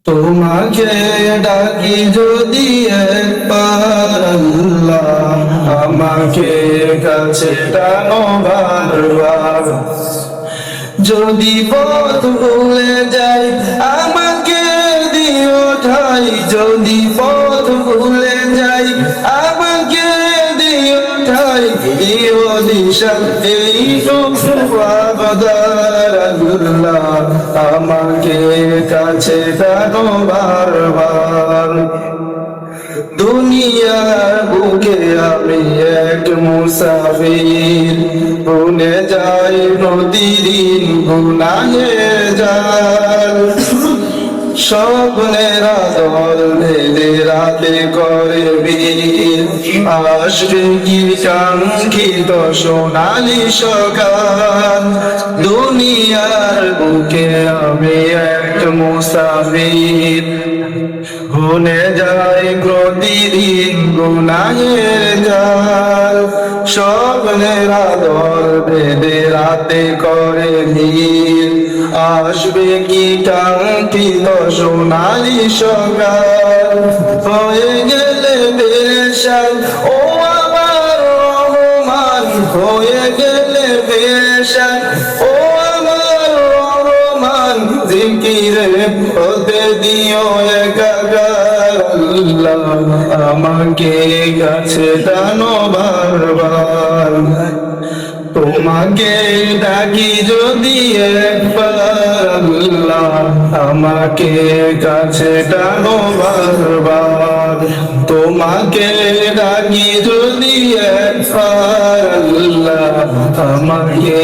তোমাকে ডাকি যদি একবার আল্লাহ, আমাকে কাছে টানো বারবার। যদি পথ ভুলে যাই আমাকে দিও ঠাই, যদি পথ ভুলে যাই আমাকে দিও ঠাই, দিও দিশা এইটুকু আবদার আল্লাহ, আমাকে কাছে টানো বারবার। দুনিয়ার বুকে আমি এক মুসাফির, ভুলে যাই প্রতিদিন গুনাহের জাল। স্বপ্নের আদল ঢেলে রাতে করে বীর, আসবে কি কাঙ্ক্ষিত সোনালি সকাল। দুনিয়ার বুকে আমি এক মুসাফির, ভুলে যাই প্রতিদিন গুনাহের জাল। স্বপ্নের আদল বেঁধে রাতে করে ভিড়, আসবে কি কাঙ্ক্ষিত সোনালি সকাল। হয়ে গেলে পেরেশান ও আমার রহমান, হয়ে গেলে পেরেশান ও আমার রহমান, জিকিরে হতে দিও একাকার আল্লাহ, আমাকে কাছে টানো বারবার। তোমাকে ডাকি যদি একবার আল্লাহ, আমাকে কাছে টানো বারবার। তোমাকে ডাকি যদি একবার আল্লাহ, আমাকে